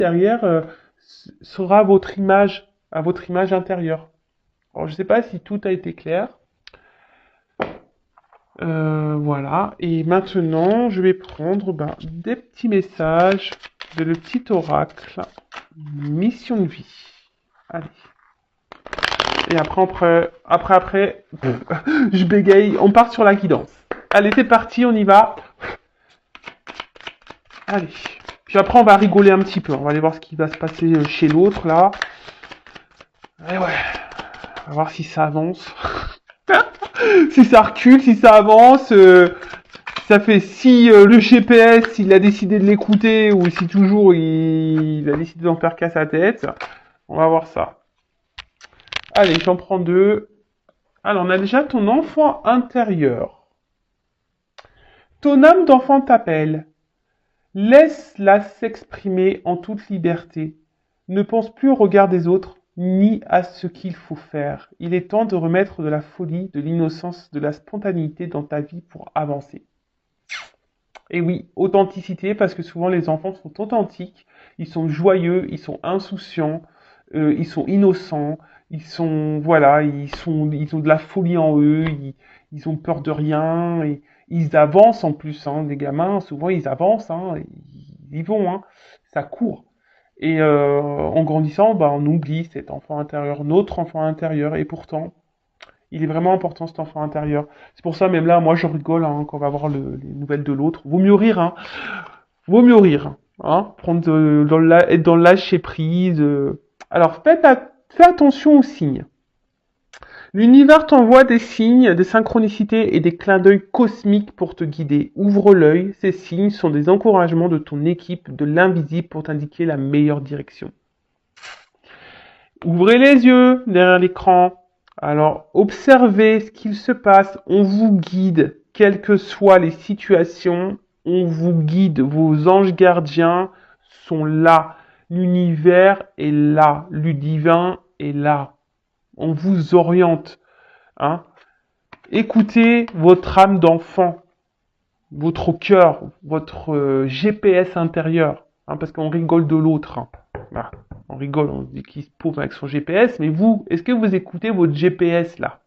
derrière sera à votre image intérieure. Alors, je ne sais pas si tout a été clair. Voilà. Et maintenant, je vais prendre des petits messages de le petit oracle. Mission de vie. Allez. Et après, je bégaye. On part sur la guidance. Allez, c'est parti, on y va. Allez. Puis après, on va rigoler un petit peu. On va aller voir ce qui va se passer chez l'autre, là. Et ouais. On va voir si ça avance. Si ça recule, si ça avance. Ça fait si le GPS, il a décidé de l'écouter ou si toujours il a décidé d'en faire qu'à sa tête. On va voir ça. Allez, j'en prends deux. Alors, on a déjà ton enfant intérieur. Ton âme d'enfant t'appelle. Laisse-la s'exprimer en toute liberté. Ne pense plus au regard des autres, ni à ce qu'il faut faire. Il est temps de remettre de la folie, de l'innocence, de la spontanéité dans ta vie pour avancer. Et oui, authenticité, parce que souvent les enfants sont authentiques, ils sont joyeux, ils sont insouciants, ils sont innocents, voilà, ils ont de la folie en eux, ils ont peur de rien, et ils avancent en plus, hein, les gamins, souvent ils avancent, hein, ils y vont, hein, ça court. Et en grandissant, on oublie cet enfant intérieur, notre enfant intérieur, et pourtant, il est vraiment important cet enfant intérieur. C'est pour ça, même là, moi je rigole hein, quand on va voir les nouvelles de l'autre. Vaut mieux rire, hein. Vaut mieux rire. Hein. Prendre être dans le lâcher prise. Alors, fais attention aux signes. L'univers t'envoie des signes, des synchronicités et des clins d'œil cosmiques pour te guider. Ouvre l'œil, ces signes sont des encouragements de ton équipe, de l'invisible pour t'indiquer la meilleure direction. Ouvrez les yeux derrière l'écran. Alors, observez ce qu'il se passe. On vous guide, quelles que soient les situations. On vous guide. Vos anges gardiens sont là. L'univers est là. Le divin est là. On vous oriente. Hein. Écoutez votre âme d'enfant, votre cœur, votre GPS intérieur. Hein, parce qu'on rigole de l'autre. Hein. Voilà. On rigole, on dit qu'il se paume avec son GPS, mais vous, est-ce que vous écoutez votre GPS là?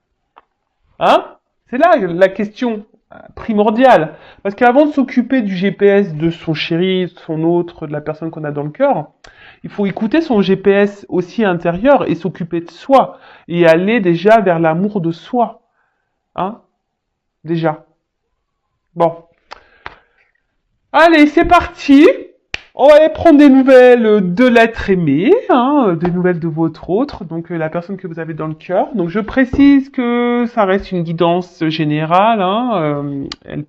Hein? C'est là la question primordiale. Parce qu'avant de s'occuper du GPS de son chéri, de son autre, de la personne qu'on a dans le cœur, il faut écouter son GPS aussi intérieur et s'occuper de soi. Et aller déjà vers l'amour de soi. Hein? Déjà. Bon. Allez, c'est parti! On va aller prendre des nouvelles de l'être aimé, hein, des nouvelles de votre autre, donc la personne que vous avez dans le cœur. Donc je précise que ça reste une guidance générale, hein, elle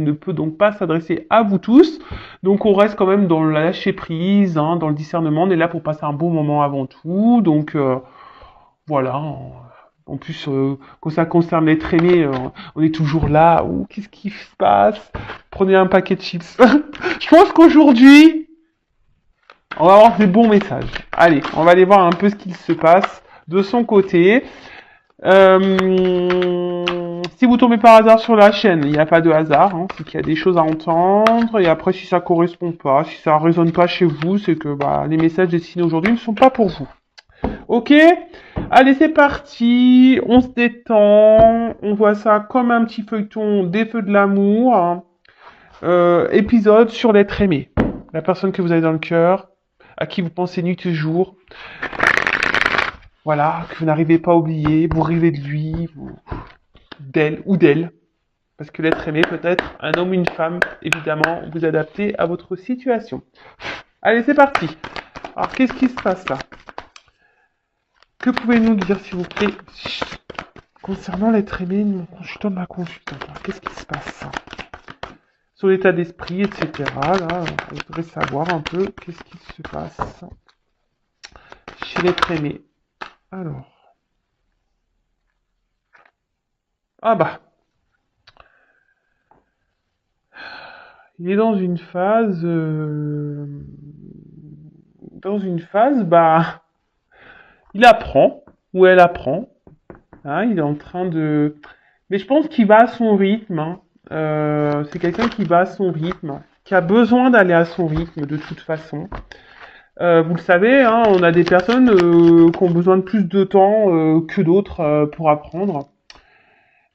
ne peut donc pas s'adresser à vous tous. Donc on reste quand même dans le lâcher prise, hein, dans le discernement. On est là pour passer un bon moment avant tout. Donc voilà. En plus, quand ça concerne l'être aimé, on est toujours là. Ouh, qu'est-ce qui se passe? Prenez un paquet de chips. Je pense qu'aujourd'hui, on va avoir des bons messages. Allez, on va aller voir un peu ce qu'il se passe de son côté. Si vous tombez par hasard sur la chaîne, il n'y a pas de hasard, hein, c'est qu'il y a des choses à entendre. Et après, si ça correspond pas, si ça résonne pas chez vous, c'est que les messages destinés aujourd'hui ne sont pas pour vous. Ok? Allez, c'est parti. On se détend. On voit ça comme un petit feuilleton des feux de l'amour. Hein. Épisode sur l'être aimé. La personne que vous avez dans le cœur, à qui vous pensez nuit et jour. Voilà, que vous n'arrivez pas à oublier. Vous rêvez de lui, d'elle ou d'elle. Parce que l'être aimé peut être un homme ou une femme. Évidemment, vous adaptez à votre situation. Allez, c'est parti. Alors, qu'est-ce qui se passe là? Que pouvez-vous nous dire, s'il vous plaît, concernant l'être aimé de mon consultant, de ma consultante? Qu'est-ce qui se passe? Sur l'état d'esprit, etc. Là, on devrait savoir un peu qu'est-ce qui se passe chez l'être aimé. Alors. Ah il est dans une phase... il apprend, ou elle apprend. Hein, il est en train de... Mais je pense qu'il va à son rythme. Hein. C'est quelqu'un qui va à son rythme. qui a besoin d'aller à son rythme de toute façon. Vous le savez, hein, on a des personnes qui ont besoin de plus de temps que d'autres pour apprendre.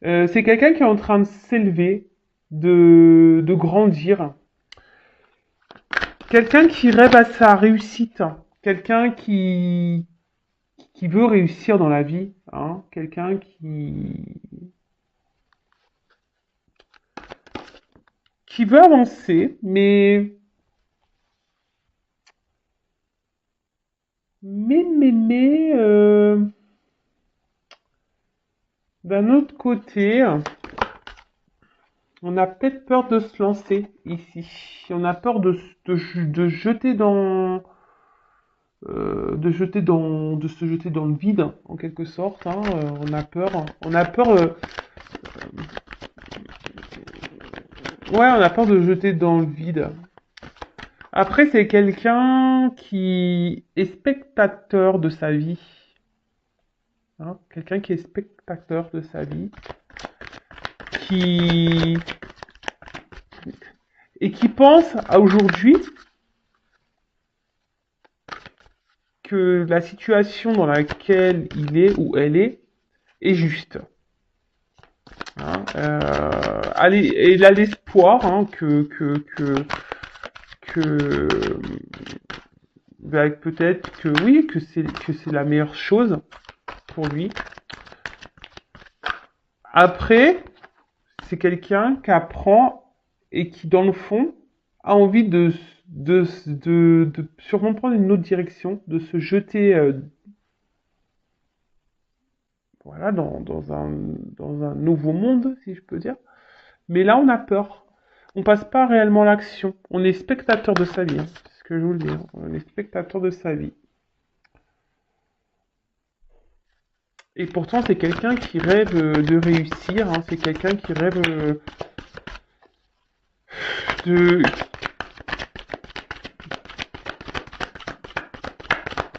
C'est quelqu'un qui est en train de s'élever, de grandir. Quelqu'un qui rêve à sa réussite. Quelqu'un qui veut réussir dans la vie. Hein, quelqu'un qui veut avancer, mais, d'un autre côté, on a peut-être peur de se lancer ici. On a peur de jeter dans, de se jeter dans le vide, en quelque sorte. Hein. On a peur, ouais, on a peur de jeter dans le vide. Après, c'est quelqu'un qui est spectateur de sa vie. Hein, quelqu'un qui est spectateur de sa vie, qui et qui pense à aujourd'hui que la situation dans laquelle il est ou elle est juste. Hein, et il a l'espoir hein, que peut-être que oui, que c'est la meilleure chose pour lui. Après, c'est quelqu'un qui apprend et qui, dans le fond, a envie de sûrement prendre une autre direction, de se jeter voilà, dans un nouveau monde, si je peux dire. Mais là, on a peur. On passe pas réellement à l'action. On est spectateur de sa vie. Hein. C'est ce que je vous le dis. Hein. On est spectateur de sa vie. Et pourtant, c'est quelqu'un qui rêve de réussir. Hein. C'est quelqu'un qui rêve de...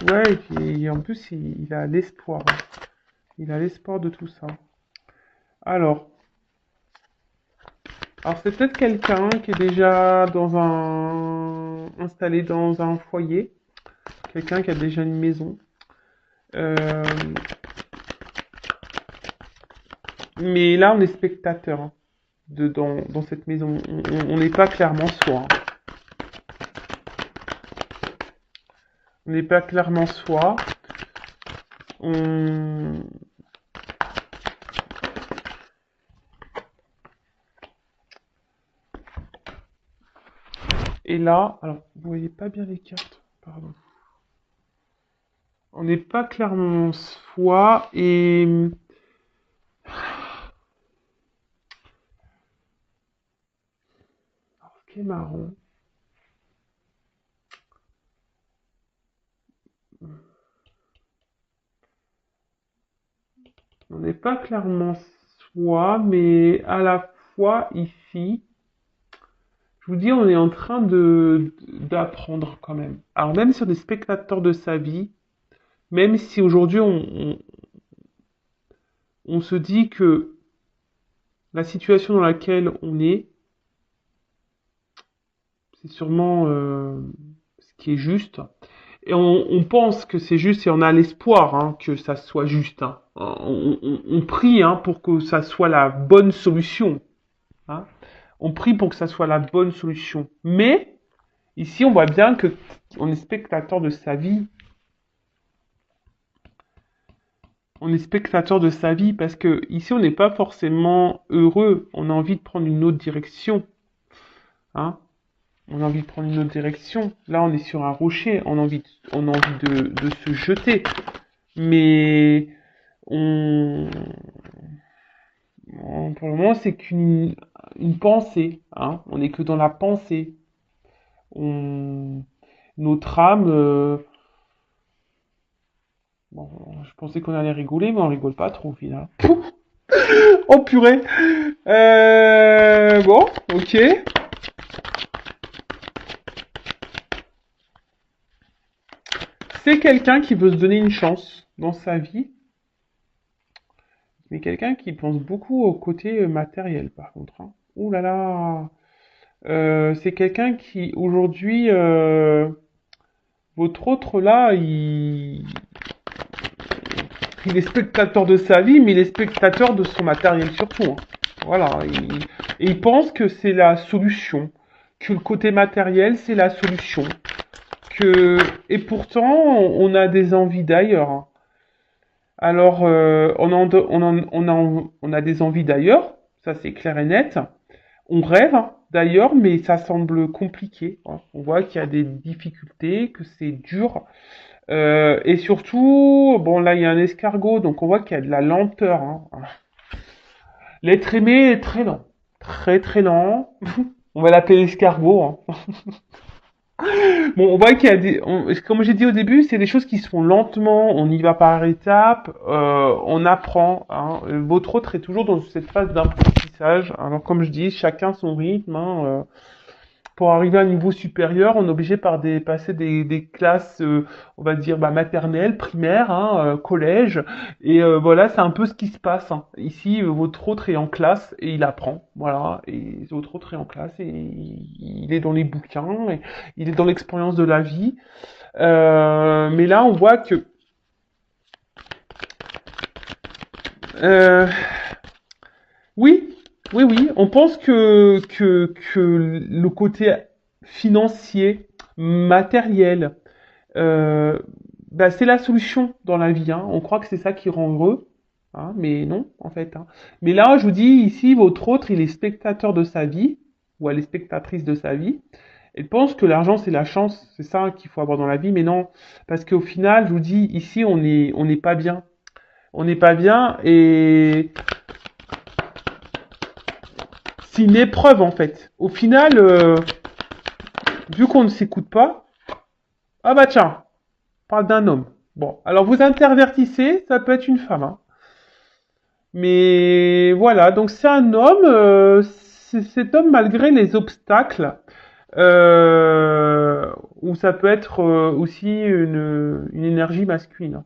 Ouais, et en plus, il a l'espoir. Hein. Il a l'espoir de tout ça. Alors, c'est peut-être quelqu'un qui est déjà installé dans un foyer. Quelqu'un qui a déjà une maison. Euh, mais là, on est spectateur hein, dans cette maison. On n'est pas clairement soi. Hein. On n'est pas clairement soi. On... Et là, alors, vous voyez pas bien les cartes, pardon. On n'est pas clairement soi et... Alors, ce qui est marrant, on n'est pas clairement soi, mais à la fois ici, je vous dis, on est en train d'apprendre quand même. Alors même si on est spectateur de sa vie, même si aujourd'hui on se dit que la situation dans laquelle on est, c'est sûrement ce qui est juste. Et on pense que c'est juste et on a l'espoir hein, que ça soit juste. Hein. On prie hein, pour que ça soit la bonne solution. Hein. On prie pour que ça soit la bonne solution. Mais ici, on voit bien que on est spectateur de sa vie. On est spectateur de sa vie parce que ici, on n'est pas forcément heureux. On a envie de prendre une autre direction. Hein. On a envie de prendre une autre direction. Là, on est sur un rocher. On a envie de se jeter. Mais pour le moment, c'est qu'une pensée. Hein. On n'est que dans la pensée. Notre âme... bon, je pensais qu'on allait rigoler, mais on rigole pas trop au final. Oh purée. Bon, ok. C'est quelqu'un qui veut se donner une chance dans sa vie, mais quelqu'un qui pense beaucoup au côté matériel par contre. Hein. Ouh là là. C'est quelqu'un qui aujourd'hui, votre autre là, il est spectateur de sa vie, mais il est spectateur de son matériel surtout, hein. Voilà, et il pense que c'est la solution, que le côté matériel c'est la solution, que et pourtant on a des envies d'ailleurs, hein. Alors on a des envies d'ailleurs, ça c'est clair et net. On rêve hein, d'ailleurs, mais ça semble compliqué, hein. On voit qu'il y a des difficultés, que c'est dur. Et surtout, bon là il y a un escargot, donc on voit qu'il y a de la lenteur, hein. L'être aimé est très lent. Très très lent. On va l'appeler l'escargot, hein. Bon, on voit qu'il y a comme j'ai dit au début, c'est des choses qui se font lentement, on y va par étapes, on apprend, hein. Votre autre est toujours dans cette phase d'apprentissage. Alors comme je dis, chacun son rythme, hein. Pour arriver à un niveau supérieur, on est obligé passer des classes, on va dire bah, maternelles, primaires, hein, collège, et voilà, c'est un peu ce qui se passe, hein. Ici, votre autre est en classe et il apprend, voilà, et votre autre est en classe et il est dans les bouquins, et il est dans l'expérience de la vie. Mais là, on voit que euh, oui, oui, on pense que le côté financier, matériel, Euh, bah, c'est la solution dans la vie, hein. On croit que c'est ça qui rend heureux, hein, mais non, en fait, hein. Mais là, je vous dis, ici, votre autre, il est spectateur de sa vie, ou elle est spectatrice de sa vie. Elle pense que l'argent, c'est la chance, c'est ça qu'il faut avoir dans la vie, mais non. Parce qu'au final, je vous dis, ici, on n'est pas bien. On n'est pas bien, et c'est une épreuve, en fait. Au final, vu qu'on ne s'écoute pas, ah bah tiens, on parle d'un homme. Bon, alors vous intervertissez, ça peut être une femme, hein. Mais voilà, donc c'est un homme, cet homme malgré les obstacles, ou ça peut être aussi une énergie masculine.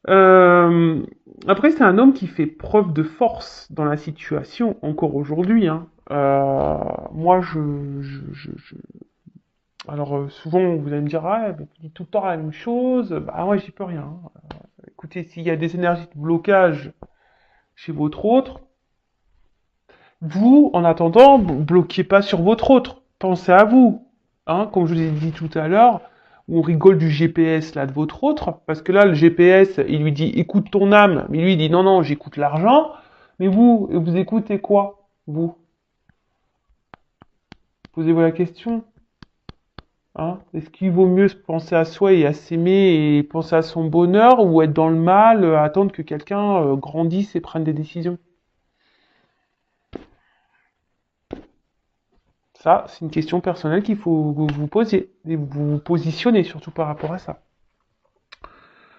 Euh, Après, c'est un homme qui fait preuve de force dans la situation, encore aujourd'hui, hein. Moi, alors souvent, vous allez me dire, ah, mais tu dis tout le temps la même chose. Bah ouais, j'y peux rien, hein. Écoutez, s'il y a des énergies de blocage chez votre autre, vous, en attendant, bloquez pas sur votre autre. Pensez à vous. Hein, comme je vous ai dit tout à l'heure, on rigole du GPS là de votre autre, parce que là, le GPS, il lui dit écoute ton âme, mais lui il dit non, non, j'écoute l'argent. Mais vous écoutez quoi, vous? Posez-vous la question. Hein? Est-ce qu'il vaut mieux se penser à soi et à s'aimer et penser à son bonheur, ou être dans le mal, attendre que quelqu'un grandisse et prenne des décisions? Ça, c'est une question personnelle qu'il faut que vous posiez et vous positionnez surtout par rapport à ça.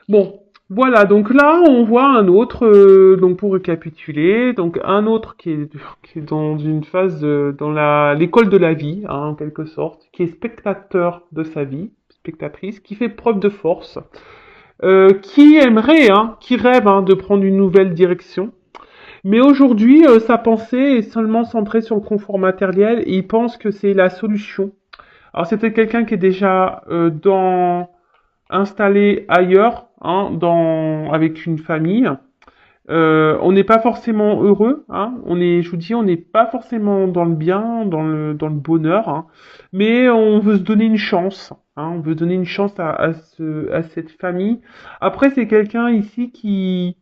Bon, voilà, donc là on voit un autre, donc pour récapituler, donc un autre qui est dans une phase, dans l'école de la vie, hein, en quelque sorte, qui est spectateur de sa vie, spectatrice, qui fait preuve de force, qui aimerait, hein, qui rêve hein, de prendre une nouvelle direction. Mais aujourd'hui, sa pensée est seulement centrée sur le confort matériel et il pense que c'est la solution. Alors c'était quelqu'un qui est déjà installé ailleurs, hein, avec une famille. On n'est pas forcément heureux, hein. Je vous dis, on n'est pas forcément dans le bien, dans le bonheur, hein. Mais on veut se donner une chance, hein. On veut donner une chance à cette famille. Après, c'est quelqu'un ici qui,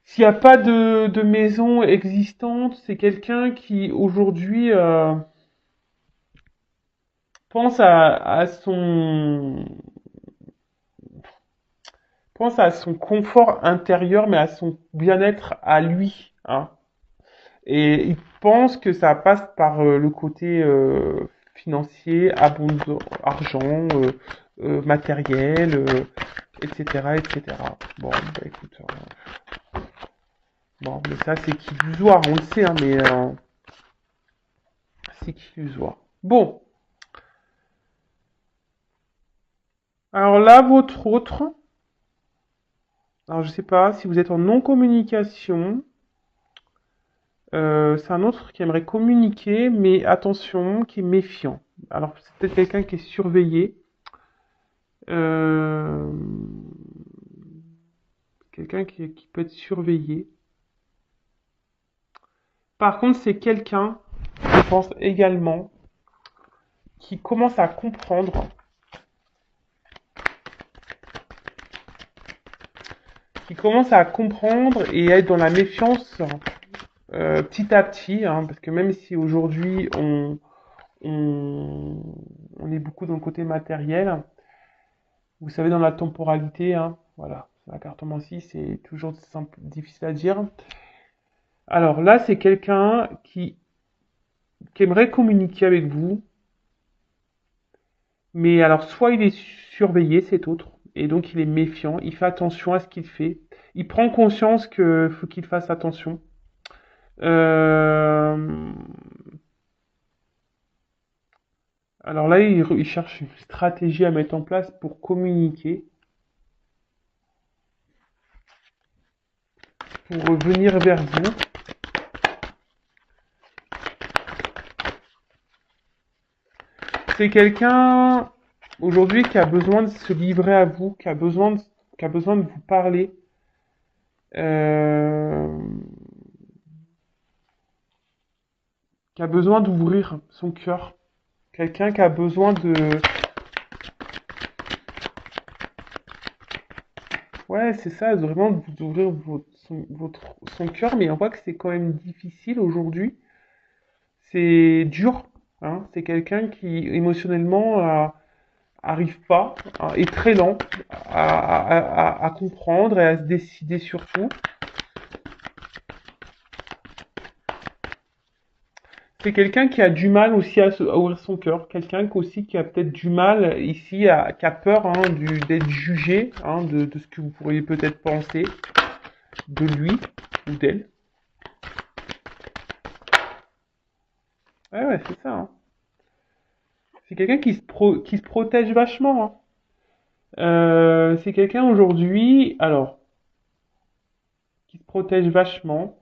s'il n'y a pas de maison existante, c'est quelqu'un qui aujourd'hui pense pense à son confort intérieur, mais à son bien-être à lui, hein. Et il pense que ça passe par le côté financier, abondant, argent, matériel, etc., etc. Bon, bah écoute, bon, mais ça c'est qu'illusoire, on le sait, hein, mais c'est qu'illusoire. Bon, alors là, votre autre, alors je sais pas si vous êtes en non-communication. C'est un autre qui aimerait communiquer, mais attention, qui est méfiant. Alors, c'est peut-être quelqu'un qui est surveillé. Euh, quelqu'un qui peut être surveillé. Par contre, c'est quelqu'un, je pense également, qui commence à comprendre, et à être dans la méfiance petit à petit, hein, parce que même si aujourd'hui on, on est beaucoup dans le côté matériel, vous savez, dans la temporalité, hein, voilà, la cartomancie, c'est toujours difficile à dire. Alors là, c'est quelqu'un qui aimerait communiquer avec vous, mais alors soit il est surveillé, cet autre, et donc il est méfiant, il fait attention à ce qu'il fait, il prend conscience qu'il faut qu'il fasse attention. Euh, alors là, il cherche une stratégie à mettre en place pour communiquer, pour revenir vers vous. C'est quelqu'un aujourd'hui qui a besoin de se livrer à vous, qui a besoin de vous parler. Euh, qui a besoin d'ouvrir son cœur. Quelqu'un qui a besoin de... Ouais, c'est ça, vraiment d'ouvrir son cœur, mais on voit que c'est quand même difficile aujourd'hui. C'est dur, hein. C'est quelqu'un qui émotionnellement arrive pas, hein, est très lent à comprendre et à se décider surtout. C'est quelqu'un qui a du mal aussi à ouvrir son cœur, quelqu'un aussi qui a peut-être du mal ici, qui a peur, hein, d'être jugé, hein, de ce que vous pourriez peut-être penser de lui ou d'elle. Ouais, ouais, c'est ça, hein. C'est quelqu'un qui se protège vachement, hein. C'est quelqu'un aujourd'hui, alors, qui se protège vachement,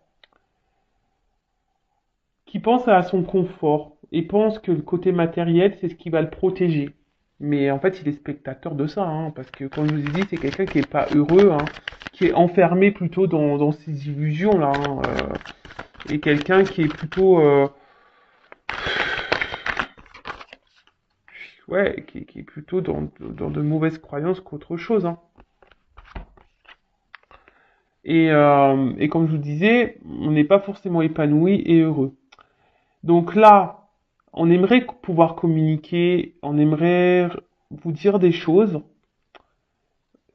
qui pense à son confort et pense que le côté matériel, c'est ce qui va le protéger. Mais en fait, il est spectateur de ça, hein, parce que comme je vous ai dit, c'est quelqu'un qui est pas heureux, hein, qui est enfermé plutôt dans ses illusions là, hein, et quelqu'un qui est plutôt, ouais, qui est plutôt dans de mauvaises croyances qu'autre chose, hein. Et comme je vous disais, on n'est pas forcément épanoui et heureux. Donc là, on aimerait pouvoir communiquer, on aimerait vous dire des choses,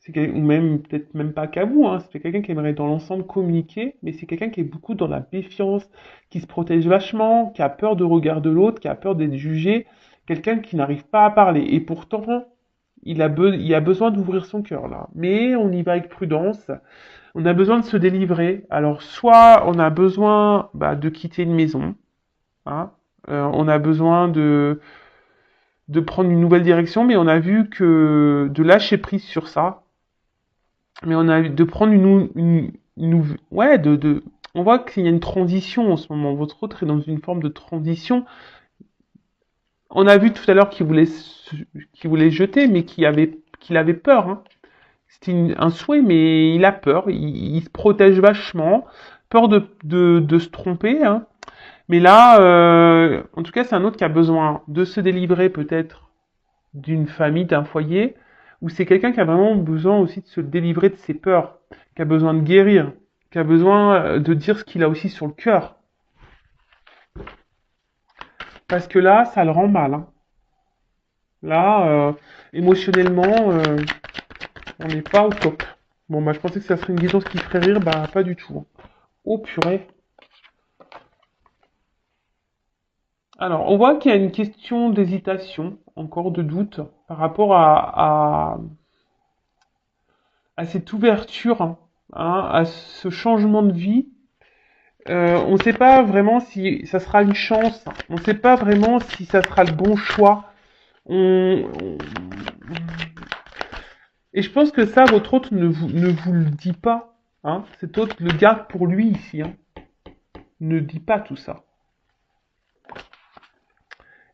ou même peut-être même pas qu'à vous, hein, c'est quelqu'un qui aimerait dans l'ensemble communiquer, mais c'est quelqu'un qui est beaucoup dans la méfiance, qui se protège vachement, qui a peur de regard de l'autre, qui a peur d'être jugé, quelqu'un qui n'arrive pas à parler. Et pourtant, il a besoin d'ouvrir son cœur là. Mais on y va avec prudence. On a besoin de se délivrer. Alors soit on a besoin de quitter une maison, hein, on a besoin de prendre une nouvelle direction, mais on a vu que de lâcher prise sur ça, mais on a de prendre ouais, on voit qu'il y a une transition en ce moment. Votre autre est dans une forme de transition. On a vu tout à l'heure qu'il voulait jeter, mais qu'il avait peur, hein. C'était un souhait, mais il a peur. Il se protège vachement, peur de se tromper, hein. Mais là, en tout cas, c'est un autre qui a besoin de se délivrer peut-être d'une famille, d'un foyer, ou c'est quelqu'un qui a vraiment besoin aussi de se délivrer de ses peurs, qui a besoin de guérir, qui a besoin de dire ce qu'il a aussi sur le cœur. Parce que là, ça le rend mal, hein. Là, émotionnellement, on n'est pas au top. Bon, je pensais que ça serait une guidance qui ferait rire, pas du tout, hein. Oh purée. Alors, on voit qu'il y a une question d'hésitation, encore de doute, par rapport à cette ouverture, hein, à ce changement de vie. On ne sait pas vraiment si ça sera une chance, on ne sait pas vraiment si ça sera le bon choix. On- on- Et je pense que ça, votre hôte ne vous le dit pas, hein. Cet hôte le garde pour lui ici, hein. ne dit pas tout ça.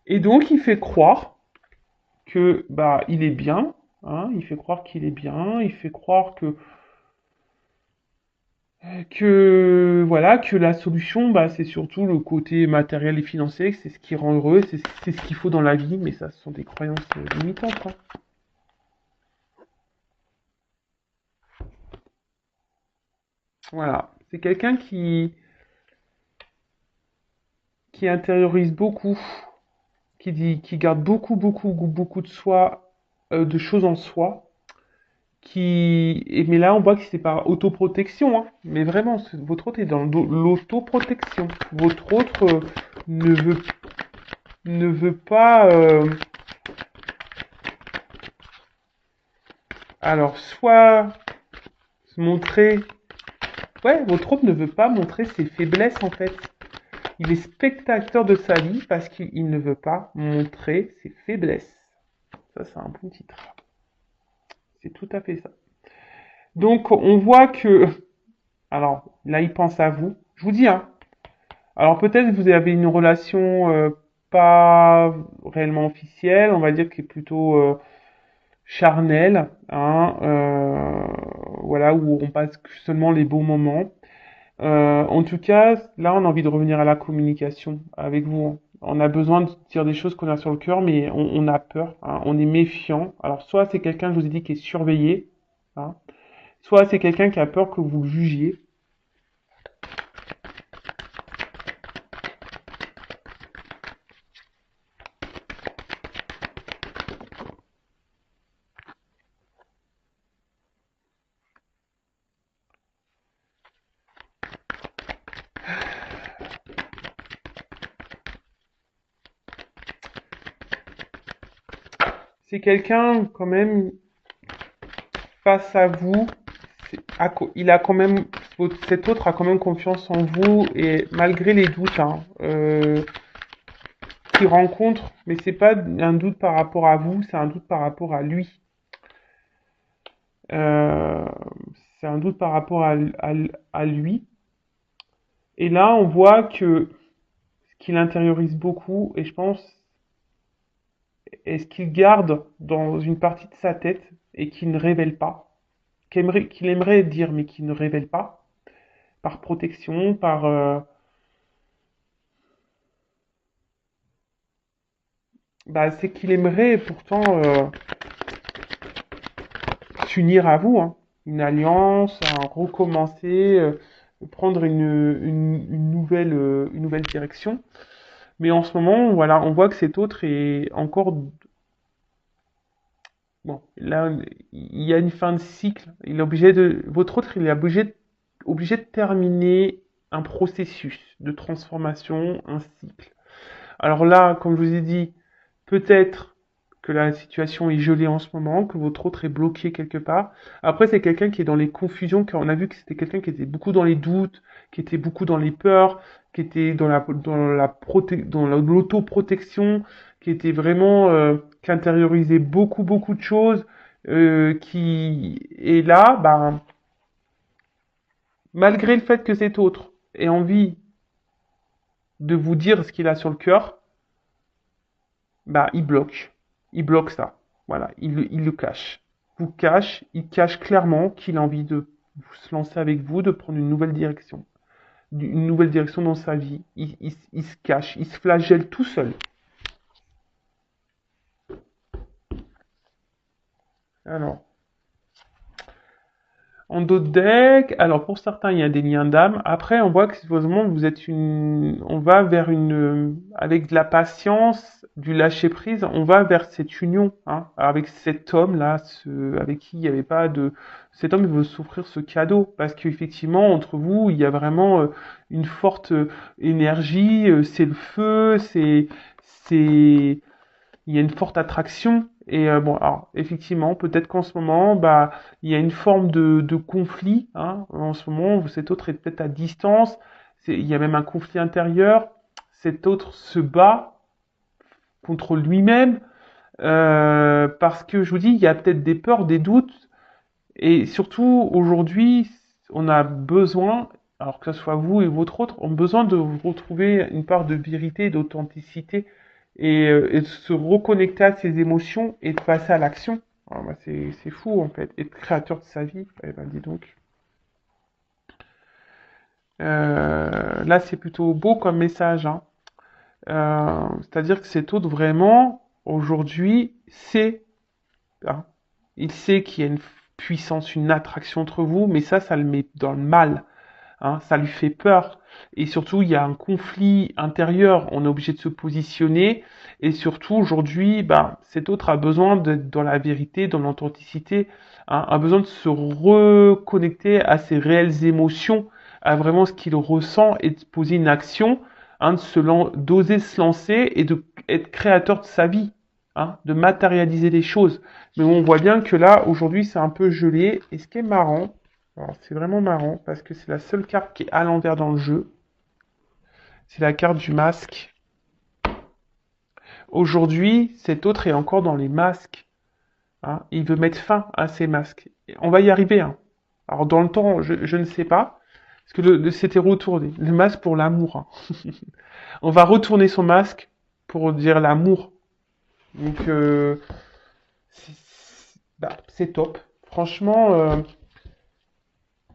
Et donc, il fait croire que bah il est bien, hein, il fait croire qu'il est bien, il fait croire que voilà, que la solution, bah, c'est surtout le côté matériel et financier, que c'est ce qui rend heureux, c'est ce qu'il faut dans la vie, mais ça, ce sont des croyances limitantes, hein. Voilà, c'est quelqu'un qui intériorise beaucoup, qui garde beaucoup de soi, de choses en soi, mais là, on voit que c'est par autoprotection, hein. Mais vraiment, votre autre est dans l'autoprotection. Votre autre ne veut, ne veut pas, alors, soit se montrer, ouais, votre autre ne veut pas montrer ses faiblesses, en fait. Il est spectateur de sa vie parce qu'il ne veut pas montrer ses faiblesses. Ça, c'est un bon titre. C'est tout à fait ça. Donc, on voit que, alors, là, il pense à vous. Je vous dis, hein. Alors, peut-être vous avez une relation pas réellement officielle, on va dire qui est plutôt charnelle, hein, voilà, où on passe seulement les beaux moments. En tout cas, là, on a envie de revenir à la communication avec vous. On a besoin de dire des choses qu'on a sur le cœur, mais on a peur, hein, on est méfiant. Alors, soit c'est quelqu'un, je vous ai dit, qui est surveillé, hein, soit c'est quelqu'un qui a peur que vous le jugiez. C'est quelqu'un, quand même, face à vous, il a quand même, cet autre a quand même confiance en vous et malgré les doutes, hein, qu'il rencontre, mais c'est pas un doute par rapport à vous, c'est un doute par rapport à lui. Euh, c'est un doute par rapport à lui. Et là, on voit que ce qu'il intériorise beaucoup, et je pense, est ce qu'il garde dans une partie de sa tête et qu'il ne révèle pas, qu'il aimerait dire, mais qu'il ne révèle pas, par protection, bah, c'est qu'il aimerait pourtant s'unir à vous, hein. Une alliance, un recommencer, prendre une nouvelle direction. Mais en ce moment, voilà, on voit que cet autre est encore, bon, là, il y a une fin de cycle. Votre autre, il est obligé de terminer un processus de transformation, un cycle. Alors là, comme je vous ai dit, peut-être que la situation est gelée en ce moment, que votre autre est bloqué quelque part. Après, c'est quelqu'un qui est dans les confusions, car on a vu que c'était quelqu'un qui était beaucoup dans les doutes, qui était beaucoup dans les peurs, qui était dans l'autoprotection, qui était vraiment, qui intériorisait beaucoup de choses, qui est là, ben, malgré le fait que cet autre ait envie de vous dire ce qu'il a sur le cœur, bah, il bloque. Il bloque ça. Voilà, il le cache. Vous cache, il cache clairement qu'il a envie de se lancer avec vous, de prendre une nouvelle direction. Une nouvelle direction dans sa vie. Il se cache, il se flagelle tout seul. Alors, en d'autres decks, alors pour certains, il y a des liens d'âme. Après, on voit que supposément on va vers avec de la patience, du lâcher prise, on va vers cette union, hein, avec cet homme-là, avec qui il n'y avait pas de, cet homme veut s'offrir ce cadeau, parce qu'effectivement, entre vous, il y a vraiment une forte énergie, c'est le feu, c'est, il y a une forte attraction. Et bon, alors effectivement, peut-être qu'en ce moment, bah, il y a une forme de conflit, hein. En ce moment, cet autre est peut-être à distance. Il y a même un conflit intérieur. Cet autre se bat contre lui-même parce que je vous dis, il y a peut-être des peurs, des doutes. Et surtout, aujourd'hui, on a besoin alors que ce soit vous et votre autre, ont besoin de retrouver une part de vérité, d'authenticité et de se reconnecter à ses émotions et de passer à l'action. Alors, bah, c'est fou en fait, être créateur de sa vie. Eh ben dis donc. Là, c'est plutôt beau comme message, hein. C'est-à-dire que cet autre vraiment aujourd'hui sait, hein, il sait qu'il y a une puissance, une attraction entre vous, mais ça le met dans le mal. Hein, ça lui fait peur. Et surtout, il y a un conflit intérieur. On est obligé de se positionner. Et surtout, aujourd'hui, bah, cet autre a besoin d'être dans la vérité, dans l'authenticité, hein, a besoin de se reconnecter à ses réelles émotions, à vraiment ce qu'il ressent et de poser une action, hein, d'oser se lancer et de être créateur de sa vie, hein, de matérialiser les choses. Mais on voit bien que là, aujourd'hui, c'est un peu gelé. Et ce qui est marrant, alors, c'est vraiment marrant parce que c'est la seule carte qui est à l'envers dans le jeu. C'est la carte du masque. Aujourd'hui, cet autre est encore dans les masques, hein. Il veut mettre fin à ces masques. On va y arriver, hein. Alors dans le temps, je ne sais pas. Parce que c'était retourné. Le masque pour l'amour, hein. On va retourner son masque pour dire l'amour. Donc, c'est top. Franchement,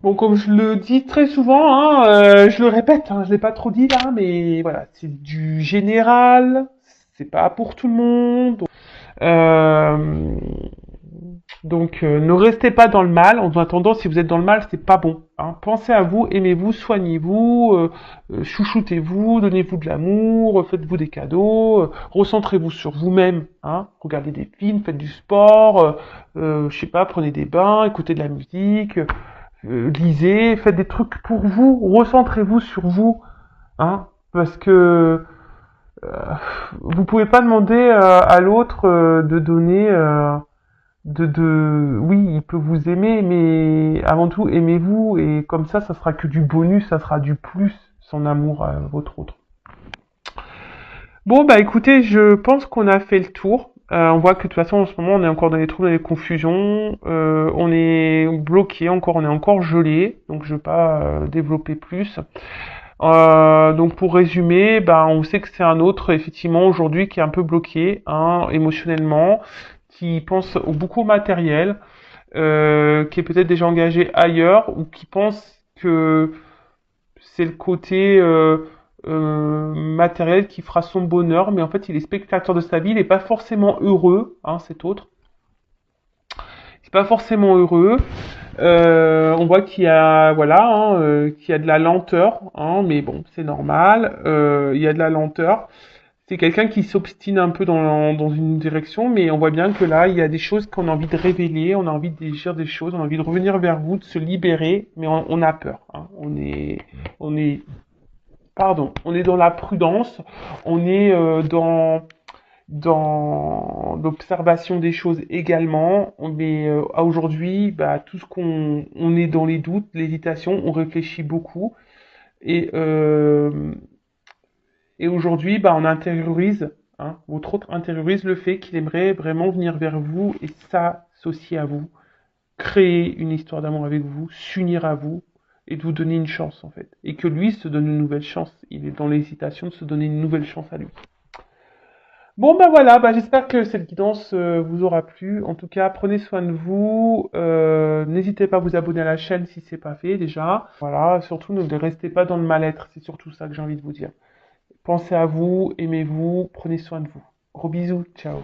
bon, comme je le dis très souvent, hein, je le répète, hein, je l'ai pas trop dit là, mais voilà, c'est du général, c'est pas pour tout le monde. Euh, ne restez pas dans le mal. En attendant, si vous êtes dans le mal, c'est pas bon, hein. Pensez à vous, aimez-vous, soignez-vous, chouchoutez-vous, donnez-vous de l'amour, faites-vous des cadeaux, recentrez-vous sur vous-même, hein. Regardez des films, faites du sport, je sais pas, prenez des bains, écoutez de la musique. Lisez, faites des trucs pour vous, recentrez-vous sur vous, hein, parce que euh, vous pouvez pas demander à l'autre de donner, oui, il peut vous aimer, mais avant tout aimez-vous et comme ça sera que du bonus, ça sera du plus, son amour à votre autre. Bon, bah écoutez, je pense qu'on a fait le tour. On voit que de toute façon, en ce moment, on est encore dans les troubles, dans les confusions. On est bloqué encore, on est encore gelé. Donc, je vais pas développer plus. Donc, pour résumer, bah, on sait que c'est un autre, effectivement, aujourd'hui, qui est un peu bloqué, hein, émotionnellement, qui pense beaucoup au matériel, qui est peut-être déjà engagé ailleurs, ou qui pense que c'est le côté matériel qui fera son bonheur, mais en fait il est spectateur de sa vie, il n'est pas forcément heureux, hein, cet autre. Il n'est pas forcément heureux. On voit qu'il y a, voilà, hein, qu'il y a de la lenteur, hein, mais bon, c'est normal. Il y a de la lenteur. C'est quelqu'un qui s'obstine un peu dans une direction, mais on voit bien que là, il y a des choses qu'on a envie de révéler, on a envie de dire des choses, on a envie de revenir vers vous, de se libérer, mais on a peur, hein. On est on est dans la prudence, on est dans l'observation des choses également. Mais à aujourd'hui, bah, tout ce on est dans les doutes, l'hésitation, on réfléchit beaucoup. Et, euh, et aujourd'hui, bah, on intériorise, hein, votre autre intériorise le fait qu'il aimerait vraiment venir vers vous et s'associer à vous, créer une histoire d'amour avec vous, s'unir à vous et de vous donner une chance en fait. Et que lui se donne une nouvelle chance. Il est dans l'hésitation de se donner une nouvelle chance à lui. Bon bah voilà, bah j'espère que cette guidance vous aura plu. En tout cas, prenez soin de vous. N'hésitez pas à vous abonner à la chaîne si c'est pas fait déjà. Voilà, surtout ne restez pas dans le mal-être. C'est surtout ça que j'ai envie de vous dire. Pensez à vous, aimez-vous, prenez soin de vous. Gros bisous, ciao.